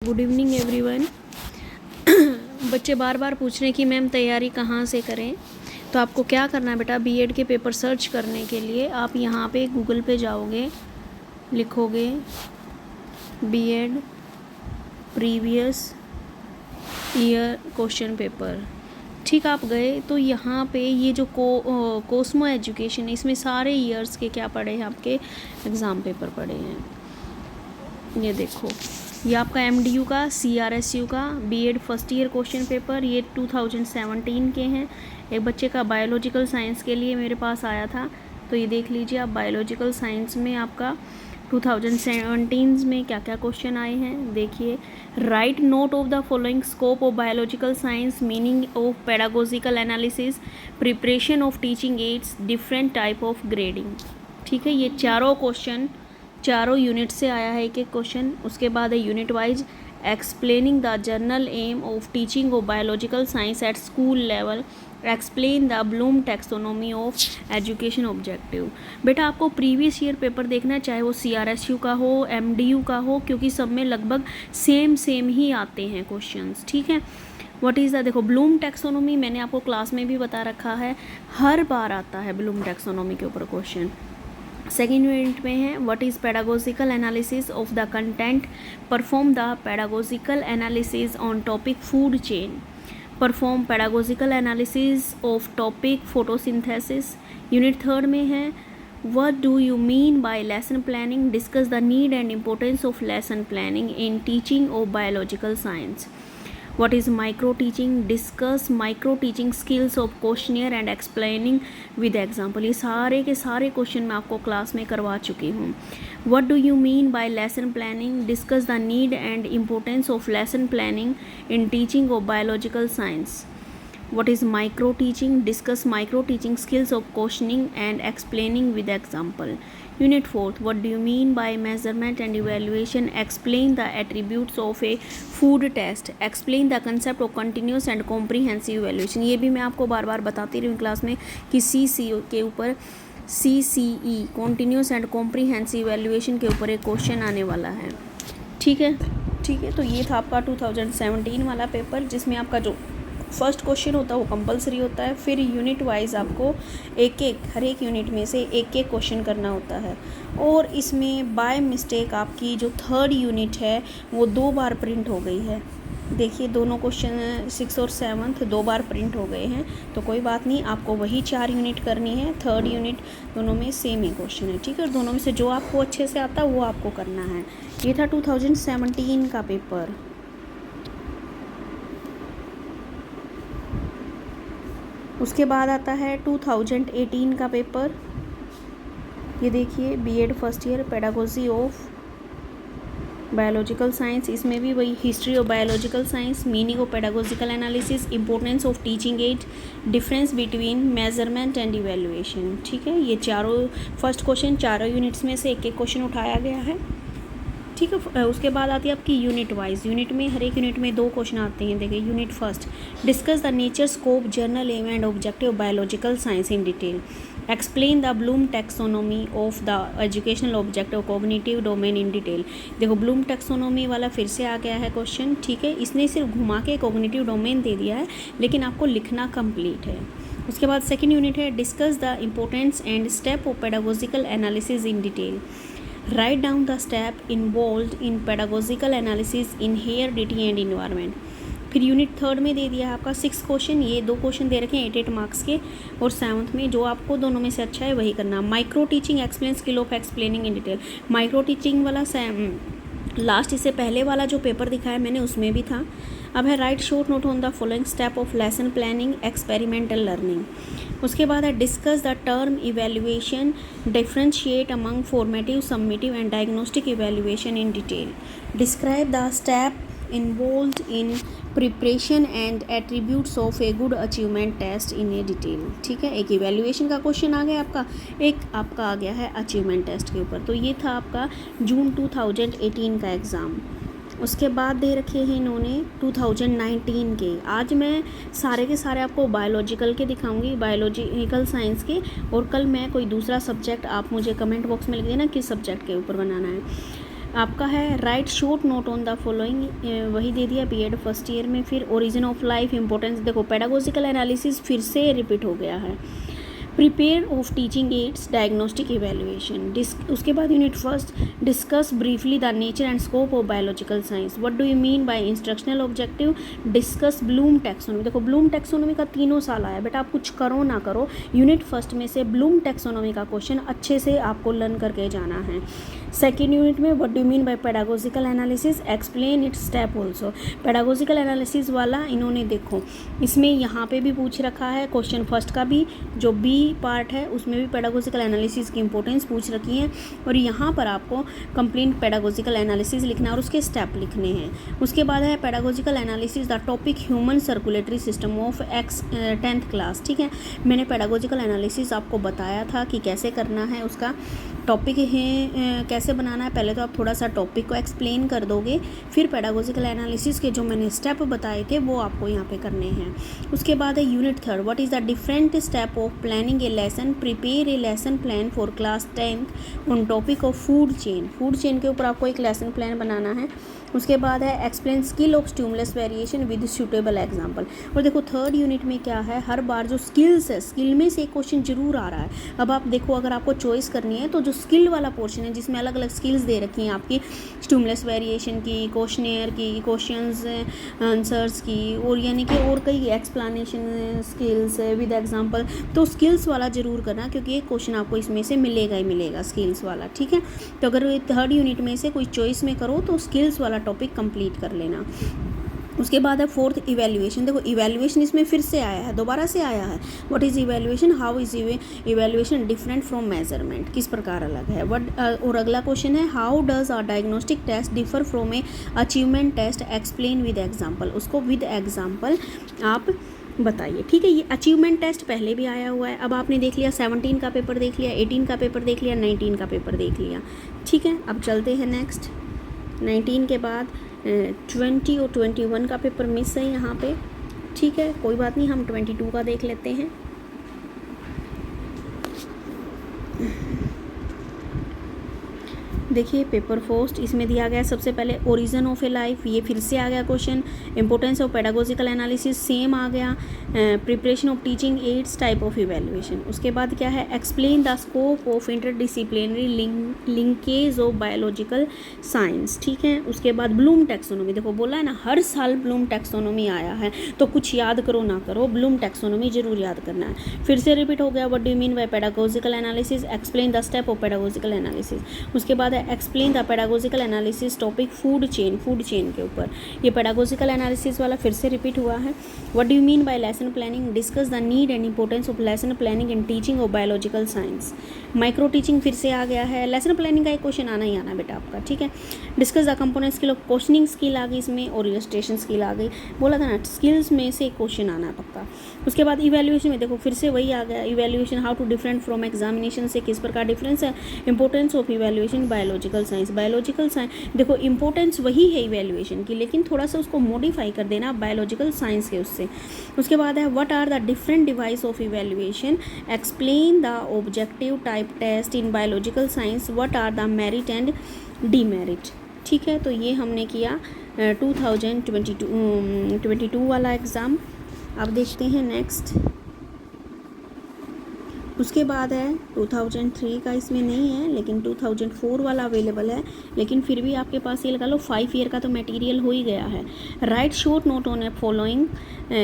Good evening everyone. बच्चे बार बार पूछ रहे हैं कि मैम तैयारी कहाँ से करें। तो आपको क्या करना है बेटा, बीएड के पेपर सर्च करने के लिए आप यहाँ पे गूगल पे जाओगे, लिखोगे BEd previous year question paper. ठीक, आप गए तो यहाँ पे ये जो कोस्मो एजुकेशन है, इसमें सारे ईयर्स के क्या पड़े हैं, आपके एग्ज़ाम पेपर पड़े हैं। ये देखो, ये आपका एमडीयू का, सीआरएसयू का BEd first year question paper, ये 2017 के हैं। एक बच्चे का बायोलॉजिकल साइंस के लिए मेरे पास आया था, तो ये देख लीजिए आप, बायोलॉजिकल साइंस में आपका 2017 में क्या क्या क्वेश्चन आए हैं। देखिए, right note of the following scope of biological science, meaning of pedagogical analysis, preparation of teaching ads, different type of grading. ठीक है, ये चारों क्वेश्चन चारों यूनिट से आया है एक एक क्वेश्चन। उसके बाद है unit wise explaining the general aim of teaching of biological science at school level, explain the Bloom taxonomy of education objective. बेटा आपको प्रीवियस ईयर पेपर देखना है, चाहे वो सीआरएसयू का हो, एमडीयू का हो, क्योंकि सब में लगभग सेम ही आते हैं क्वेश्चंस। ठीक है, व्हाट इज़ द, देखो ब्लूम टैक्सोनॉमी मैंने आपको क्लास में भी बता रखा है, हर बार आता है ब्लूम टैक्सोनॉमी के ऊपर क्वेश्चन। सेकेंड यूनिट में है what is pedagogical analysis of the content, perform the pedagogical analysis on topic food chain, perform pedagogical analysis of topic photosynthesis. Unit third में है what do you mean by lesson planning, discuss the need and importance of lesson planning in teaching of biological science. What is micro teaching? Discuss micro teaching skills of questionnaire and explaining with example। ये सारे के सारे question मैं आपको class में करवा चुकी हूँ। What do you mean by lesson planning? Discuss the need and importance of lesson planning in teaching of biological science। What is micro teaching? Discuss micro teaching skills of questioning and explaining with example। Unit 4, what do you mean by measurement and evaluation? Explain the attributes of a food test। Explain the concept of continuous and comprehensive evaluation। ये भी मैं आपको बार बार बताती रही हूँ class में कि CC के ऊपर CCE continuous and comprehensive evaluation के ऊपर एक क्वेश्चन आने वाला है। ठीक है, तो ये था आपका 2017 वाला पेपर, जिसमें आपका जो फर्स्ट क्वेश्चन होता है वो कंपलसरी होता है। फिर यूनिट वाइज आपको हर एक यूनिट में से एक एक क्वेश्चन करना होता है। और इसमें बाय मिस्टेक आपकी जो थर्ड यूनिट है वो 2 बार प्रिंट हो गई है। देखिए, दोनों क्वेश्चन 6 और 7 2 बार प्रिंट हो गए हैं, तो कोई बात नहीं, आपको वही 4 यूनिट करनी है। थर्ड यूनिट दोनों में सेम ही क्वेश्चन है। ठीक है, और दोनों में से जो आपको अच्छे से आता है वो आपको करना है। ये था 2017 का पेपर। उसके बाद आता है 2018 का पेपर। ये देखिए, BEd first year pedagogy of biological science. इसमें भी वही history of biological science, meaning of pedagogical analysis, importance of teaching aid, difference between measurement and evaluation. ठीक है, ये चारों फर्स्ट क्वेश्चन चारों यूनिट्स में से एक एक क्वेश्चन उठाया गया है। ठीक है, उसके बाद आती है आपकी यूनिट वाइज। यूनिट में हर एक यूनिट में 2 क्वेश्चन आते हैं। देखिए, unit first, discuss the nature, scope, general aim and objective of biological science in detail. Explain the Bloom taxonomy of the educational objective cognitive domain in detail. देखो, Bloom taxonomy वाला फिर से आ गया है क्वेश्चन। ठीक है, इसने सिर्फ घुमा के कॉग्निटिव डोमेन दे दिया है, लेकिन आपको लिखना कंप्लीट है। उसके बाद सेकेंड यूनिट है discuss the importance and step of pedagogical analysis in detail. Write down the step involved in pedagogical analysis in heredity and environment। फिर यूनिट थर्ड में दे दिया है आपका 6 क्वेश्चन। ये 2 क्वेश्चन दे रखे हैं 8 मार्क्स के, और 7th में जो आपको दोनों में से अच्छा है वही करना। Micro teaching, explain skill of explaining in detail. Micro teaching वाला लास्ट, इससे पहले वाला जो पेपर दिखाया मैंने उसमें भी था। अब है write short note on the following step of lesson planning, experimental learning. उसके बाद है discuss the term evaluation, differentiate among formative, summative and diagnostic evaluation in detail. Describe the step involved in preparation and attributes of a good achievement test in a detail. ठीक है, एक evaluation का question आ गया आपका, एक आपका आ गया है अचीवमेंट टेस्ट के ऊपर। तो ये था आपका जून 2018 का एग्ज़ाम। उसके बाद दे रखे हैं इन्होंने 2019 के। आज मैं सारे के सारे आपको बायोलॉजिकल के दिखाऊंगी, बायोलॉजिकल साइंस के, और कल मैं कोई दूसरा सब्जेक्ट, आप मुझे कमेंट बॉक्स में लिख देना किस सब्जेक्ट के ऊपर बनाना है। आपका है write short note on the following, वही दे दिया बीएड फर्स्ट ईयर में। फिर ओरिजिन ऑफ लाइफ, इंपॉर्टेंस, देखो पेडागोजिकल एनालिसिस फिर से रिपीट हो गया है। Prepare of teaching ads, diagnostic evaluation, उसके बाद unit first, discuss briefly the nature and scope of biological science, what do you mean by instructional objective, discuss Bloom taxonomy. देखो Bloom taxonomy का तीनों साल आया बेटा, आप कुछ करो ना करो यूनिट फर्स्ट में से ब्लूम टैक्सोनॉमी का क्वेश्चन अच्छे से आपको लर्न करके जाना है। सेकेंड यूनिट में what do you mean by pedagogical analysis, explain it's step also. Pedagogical analysis वाला इन्होंने देखो इसमें यहाँ पे भी पूछ रखा है क्वेश्चन फर्स्ट का भी, जो बी पार्ट है उसमें भी पेडागोजिकल एनालिसिस की इंपॉर्टेंस पूछ रखी है, और यहाँ पर आपको कंप्लीट पेडागोजिकल एनालिसिस लिखना है और उसके स्टेप लिखने हैं। उसके बाद है pedagogical analysis the topic human circulatory system of 10th class. ठीक है, मैंने पेडागोजिकल एनालिसिस आपको बताया था कि कैसे करना है, उसका टॉपिक है कैसे बनाना है। पहले तो आप थोड़ा सा टॉपिक को एक्सप्लेन कर दोगे, फिर पेडागोजिकल एनालिसिस के जो मैंने स्टेप बताए थे वो आपको यहाँ पे करने हैं। उसके बाद है unit third, what is the different step of planning A lesson, prepare a lesson plan for class 10th on topic of food chain. Food chain के ऊपर आपको एक लेसन प्लान बनाना है। उसके बाद है explain skill of stimulus variation with suitable example. और देखो थर्ड यूनिट में क्या है, हर बार जो स्किल्स है, स्किल में से एक क्वेश्चन जरूर आ रहा है। अब आप देखो अगर आपको चॉइस करनी है तो जो स्किल वाला पोर्शन है जिसमें अलग अलग स्किल्स दे रखी हैं आपकी, स्टिमुलस वेरिएशन की, क्वेश्चनेयर की, क्वेश्चंस आंसर्स की, और यानी कि और कई एक्सप्लेनेशन स्किल्स है विद एग्जांपल, तो स्किल्स वाला जरूर करना क्योंकि एक क्वेश्चन आपको इसमें से मिलेगा ही मिलेगा स्किल्स वाला। ठीक है, तो अगर थर्ड यूनिट में से कोई चॉइस में करो तो स्किल्स वाला टॉपिक कंप्लीट कर लेना। उसके बाद है फोर्थ इवैल्यूएशन। देखो इवैल्यूएशन इसमें फिर से आया है, दोबारा से आया है। What is evaluation, how is evaluation different from measurement, किस प्रकार अलग है। और अगला क्वेश्चन है how does a diagnostic test differ from a achievement test, explain with example. उसको विद एग्जाम्पल आप बताइए। ठीक है, ये अचीवमेंट टेस्ट पहले भी आया हुआ है। अब आपने देख लिया 17 का पेपर देख लिया, 18 का पेपर देख लिया, 19 का पेपर देख लिया। ठीक है, अब चलते हैं नेक्स्ट। 19 के बाद 20 और 21 का पेपर मिस है यहाँ पे। ठीक है, कोई बात नहीं, हम 22 का देख लेते हैं। देखिए पेपर फर्स्ट इसमें दिया गया सबसे पहले ओरिजिन ऑफ ए लाइफ, ये फिर से आ गया question. Importance of pedagogical analysis same आ गया। Preparation of teaching aids, type of evaluation. उसके बाद क्या है, explain the scope of interdisciplinary linkage of biological science. ठीक है, उसके बाद ब्लूम टैक्सोनॉमी। देखो बोला है ना हर साल ब्लूम टैक्सोनॉमी आया है, तो कुछ याद करो ना करो, ब्लूम टैक्सोनॉमी जरूर याद करना है। फिर से रिपीट हो गया, what do you mean by pedagogical analysis, explain the step of pedagogical analysis. उसके बाद explain the pedagogical analysis topic food chain, food chain के ऊपर ये पेडागोजिकल एनालिसिस वाला फिर से रिपीट हुआ है। What do you mean by lesson planning, discuss the need and importance of lesson planning in teaching of biological science. Micro teaching फिर से आ गया है। लेसन प्लानिंग का एक क्वेश्चन आना ही आना बेटा आपका। ठीक है, discuss the component skill of, questioning skill आ गई इसमें और इलस्ट्रेशन स्किल आ गई। बोला था ना स्किल्स में से एक क्वेश्चन आना है पक्का। उसके बाद इवैल्यूएशन में देखो फिर से वही आ गया, evaluation how to different from examination, से किस प्रकार डिफरेंस है। Importance of evaluation biological science, biological science देखो इंपॉर्टेंस वही है इवैल्यूएशन की, लेकिन थोड़ा सा उसको मॉडिफाई कर देना बायोलॉजिकल साइंस के उससे। उसके बाद है what are the different device of evaluation, explain the objective type test in biological science, what are the merit and demerit. ठीक है, तो ये हमने किया 2022 वाला एग्ज़ाम। अब देखते हैं नेक्स्ट। उसके बाद है 2003 का, इसमें नहीं है लेकिन 2004 वाला अवेलेबल है, लेकिन फिर भी आपके पास ये लगा लो 5 ईयर का तो मटेरियल हो ही गया है। Write short note on A following,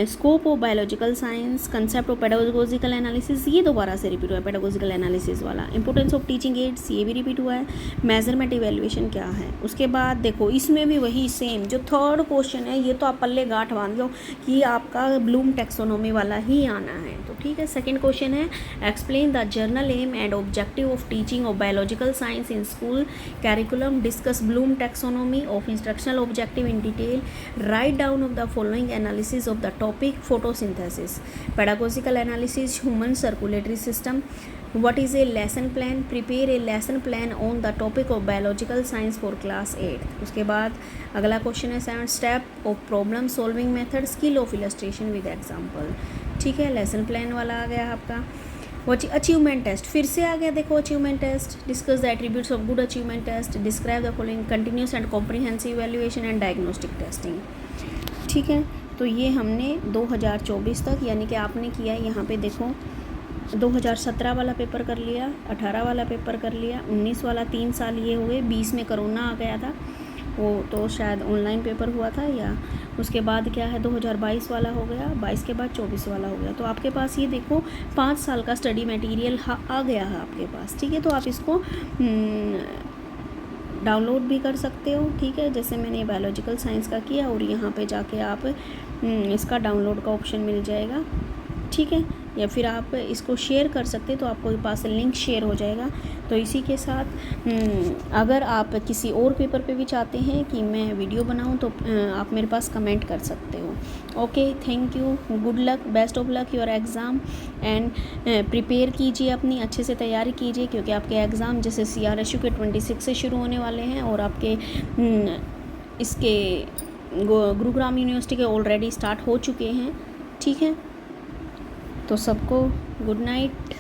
scope of biological science, concept of pedagogical analysis, ये दोबारा से रिपीट हुआ है पेडागोजिकल एनालिसिस वाला। इंपॉर्टेंस ऑफ टीचिंग एड्स, ये भी रिपीट हुआ है। मेजरमेंट इवैल्यूएशन क्या है। उसके बाद देखो इसमें भी वही सेम जो थर्ड क्वेश्चन है, ये तो आप पल्ले गांठ बांध लो कि आपका ब्लूम टैक्सोनॉमी वाला ही आना है। तो ठीक है, सेकेंड क्वेश्चन है explain the general aim and objective of teaching of biological science in school curriculum, discuss Bloom taxonomy of instructional objective in detail, write down of the following analysis of the topic photosynthesis, pedagogical analysis human circulatory system, what is a lesson plan, prepare a lesson plan on the topic of biological science for class 8। उसके बाद अगला question है 7 step of problem solving method, skill of illustration with example. ठीक है, lesson plan वाला आ गया आपका। Achievement test फिर से आ गया, देखो achievement test, discuss the attributes of good achievement test, describe the following, continuous and comprehensive evaluation and diagnostic testing. ठीक है, तो ये हमने 2024 तक, यानी कि आपने किया यहाँ पे देखो 2017 वाला पेपर कर लिया, 18 वाला पेपर कर लिया, 19 वाला 3 साल ये हुए, 20 में कोरोना आ गया था, वो तो शायद ऑनलाइन पेपर हुआ था, या उसके बाद क्या है 2022 वाला हो गया, 22 के बाद 24 वाला हो गया। तो आपके पास ये देखो 5 साल का स्टडी मटेरियल आ गया है आपके पास। ठीक है, तो आप इसको डाउनलोड भी कर सकते हो। ठीक है, जैसे मैंने बायोलॉजिकल साइंस का किया और यहाँ पे जाके आप इसका डाउनलोड का ऑप्शन मिल जाएगा। ठीक है, या फिर आप इसको शेयर कर सकते हैं, तो आपको पास लिंक शेयर हो जाएगा। तो इसी के साथ अगर आप किसी और पेपर पे भी चाहते हैं कि मैं वीडियो बनाऊं तो आप मेरे पास कमेंट कर सकते हो। Okay, thank you, good luck, best of luck your exam and prepare कीजिए, अपनी अच्छे से तैयारी कीजिए, क्योंकि आपके एग्ज़ाम जैसे CRSU के 26 से शुरू होने वाले हैं और आपके इसके गुरुग्राम यूनिवर्सिटी के ऑलरेडी स्टार्ट हो चुके हैं। ठीक है, तो सबको गुड नाइट।